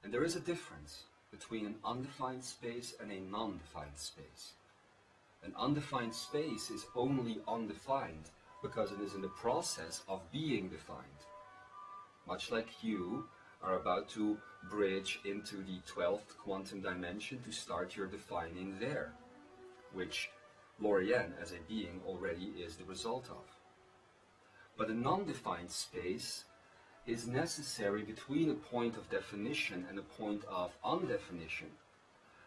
And there is a difference between an undefined space and a non-defined space. An undefined space is only undefined because it is in the process of being defined. Much like you are about to bridge into the 12th quantum dimension to start your defining there, which Lorien as a being already is the result of. But a non-defined space is necessary between a point of definition and a point of undefinition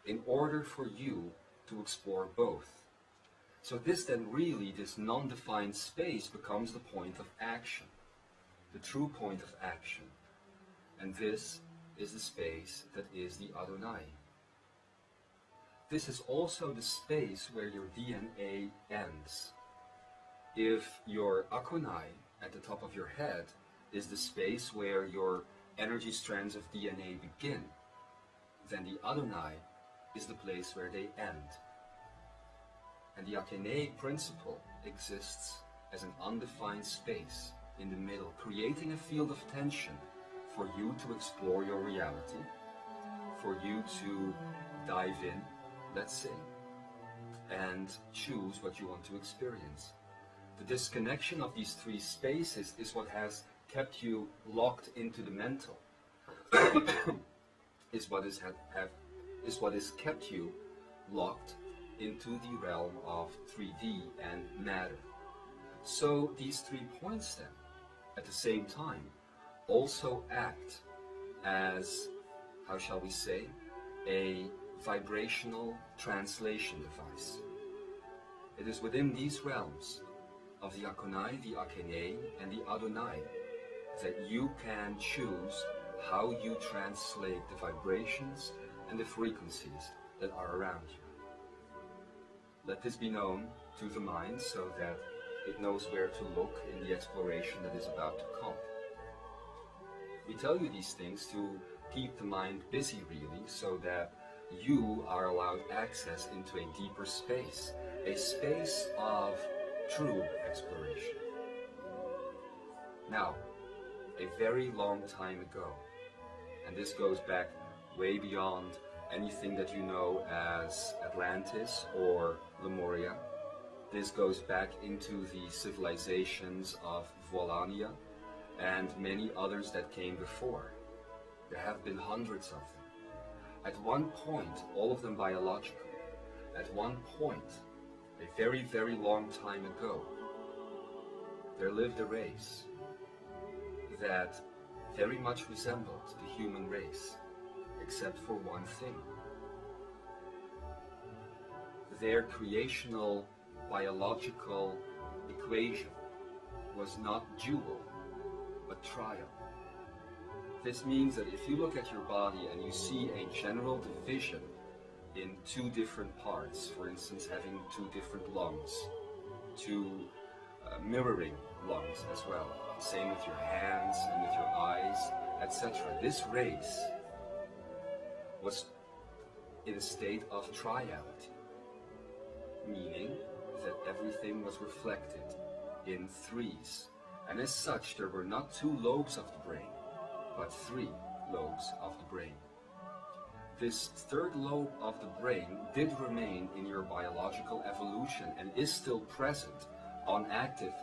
in order for you to explore both. So this non-defined space becomes the point of action, the true point of action. And this is the space that is the Adonai. This is also the space where your DNA ends. If your Akonai at the top of your head is the space where your energy strands of DNA begin, then the Adonai is the place where they end. And the Akene principle exists as an undefined space in the middle, creating a field of tension for you to explore your reality, for you to dive in, let's say, and choose what you want to experience. The disconnection of these three spaces is what has kept you locked into the mental, is what has kept you locked into the realm of 3D and matter. So these 3 points then, at the same time, also act as, how shall we say, a vibrational translation device. It is within these realms of the Akonai, the Akene, and the Adonai that you can choose how you translate the vibrations and the frequencies that are around you. Let this be known to the mind so that it knows where to look in the exploration that is about to come. We tell you these things to keep the mind busy really, so that you are allowed access into a deeper space, a space of true exploration. Now, a very long time ago, and this goes back way beyond anything that you know as Atlantis or Lemuria. This goes back into the civilizations of Volania and many others that came before. There have been hundreds of them. At one point, all of them biological. At one point, a very, very long time ago, there lived a race that very much resembled the human race, except for one thing. Their creational biological equation was not dual, but trial. This means that if you look at your body and you see a general division in 2 different parts, for instance having 2 different lungs, 2 mirroring lungs as well, same with your hands and with your eyes, etc. This race was in a state of triality, meaning that everything was reflected in 3s, and as such there were not 2 lobes of the brain, but 3 lobes of the brain. This 3rd lobe of the brain did remain in your biological evolution and is still present on active,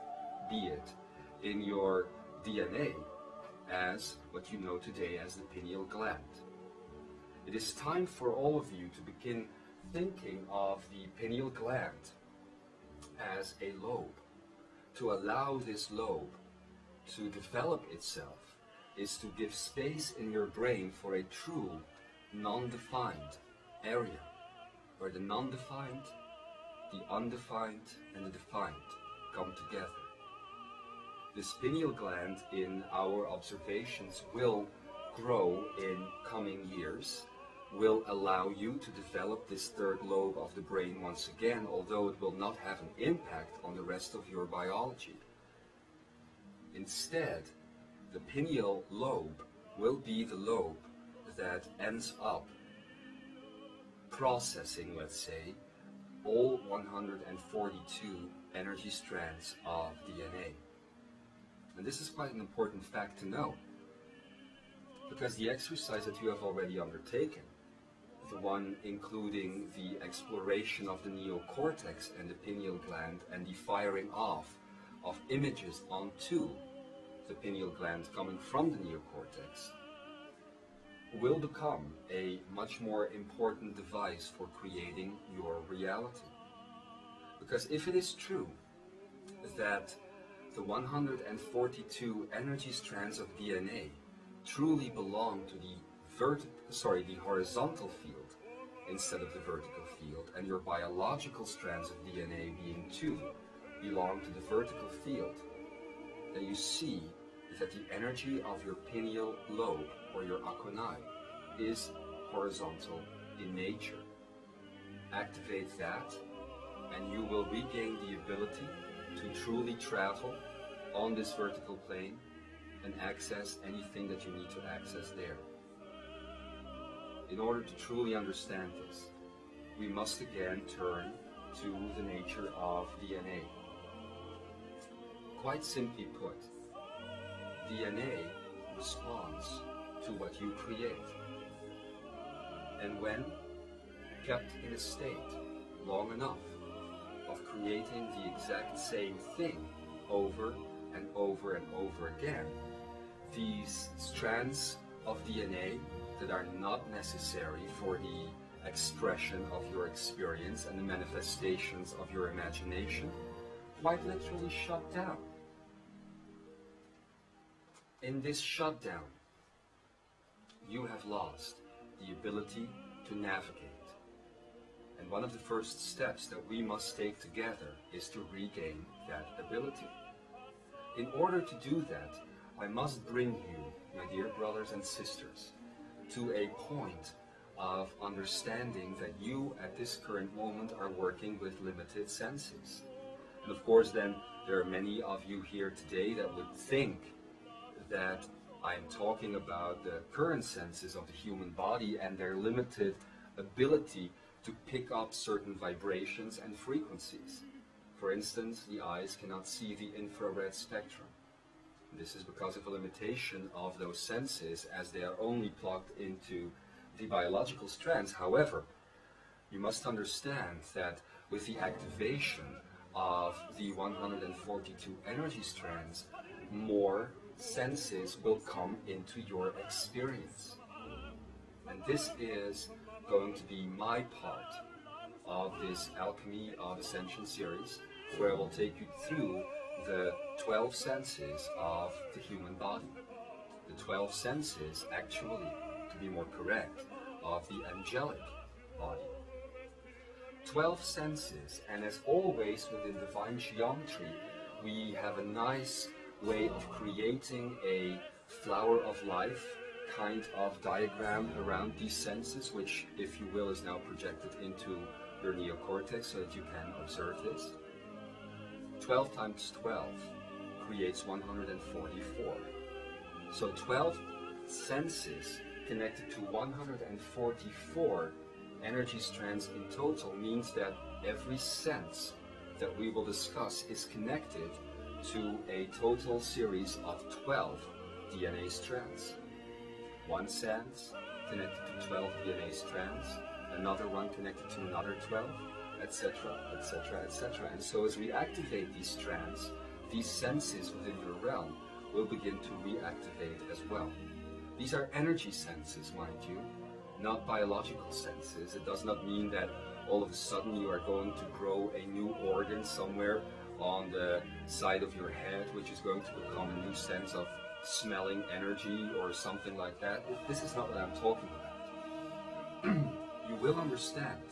be it in your DNA, as what you know today as the pineal gland. It is time for all of you to begin thinking of the pineal gland as a lobe. To allow this lobe to develop itself is to give space in your brain for a true non-defined area, where the non-defined, the undefined, and the defined come together. This pineal gland in our observations will grow in coming years, will allow you to develop this 3rd lobe of the brain once again, although it will not have an impact on the rest of your biology. Instead, the pineal lobe will be the lobe that ends up processing, let's say, all 142 energy strands of DNA. And this is quite an important fact to know. Because the exercise that you have already undertaken, the one including the exploration of the neocortex and the pineal gland and the firing off of images onto the pineal gland coming from the neocortex, will become a much more important device for creating your reality. Because if it is true that the 142 energy strands of DNA truly belong to the horizontal field instead of the vertical field, and your biological strands of DNA, being 2, belong to the vertical field, then you see that the energy of your pineal lobe, or your akonai, is horizontal in nature. Activate that, and you will regain the ability to truly travel on this vertical plane and access anything that you need to access there. In order to truly understand this, we must again turn to the nature of DNA. Quite simply put, DNA responds to what you create. And when kept in a state long enough of creating the exact same thing over and over and over again, these strands of DNA that are not necessary for the expression of your experience and the manifestations of your imagination quite literally shut down. In this shutdown, you have lost the ability to navigate. And one of the first steps that we must take together is to regain that ability. In order to do that, I must bring you, my dear brothers and sisters, to a point of understanding that you at this current moment are working with limited senses. And of course then there are many of you here today that would think that I'm talking about the current senses of the human body and their limited ability to pick up certain vibrations and frequencies. For instance, the eyes cannot see the infrared spectrum. This is because of a limitation of those senses, as they are only plugged into the biological strands. However, you must understand that with the activation of the 142 energy strands, more senses will come into your experience. And this is going to be my part of this Alchemy of Ascension series, where I will take you through the 12 senses of the human body. The 12 senses, actually, to be more correct, of the angelic body. 12 senses, and as always within divine geometry, we have a nice way of creating a flower of life kind of diagram around these senses, which, if you will, is now projected into your neocortex so that you can observe this. 12 times 12 creates 144. So 12 senses connected to 144 energy strands in total means that every sense that we will discuss is connected to a total series of 12 DNA strands. One sense connected to 12 DNA strands, another one connected to another 12, etc., etc., etc. And so as we activate these strands, these senses within your realm will begin to reactivate as well. These are energy senses, mind you, not biological senses. It does not mean that all of a sudden you are going to grow a new organ somewhere on the side of your head, which is going to become a new sense of smelling energy or something like that. This is not what I'm talking about. You will understand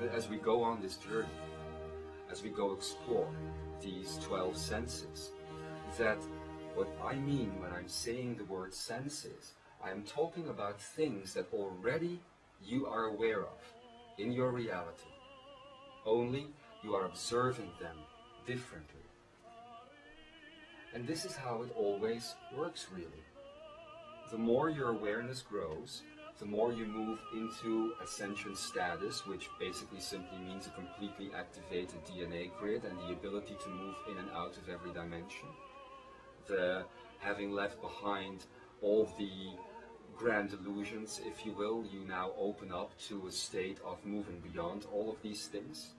that as we go on this journey, as we go explore these 12 senses, that what I mean when I'm saying the word senses, I am talking about things that already you are aware of in your reality. Only you are observing them differently. And this is how it always works, really. The more your awareness grows, the more you move into ascension status, which basically simply means a completely activated DNA grid and the ability to move in and out of every dimension. The having left behind all of the grand illusions, if you will, you now open up to a state of moving beyond all of these things.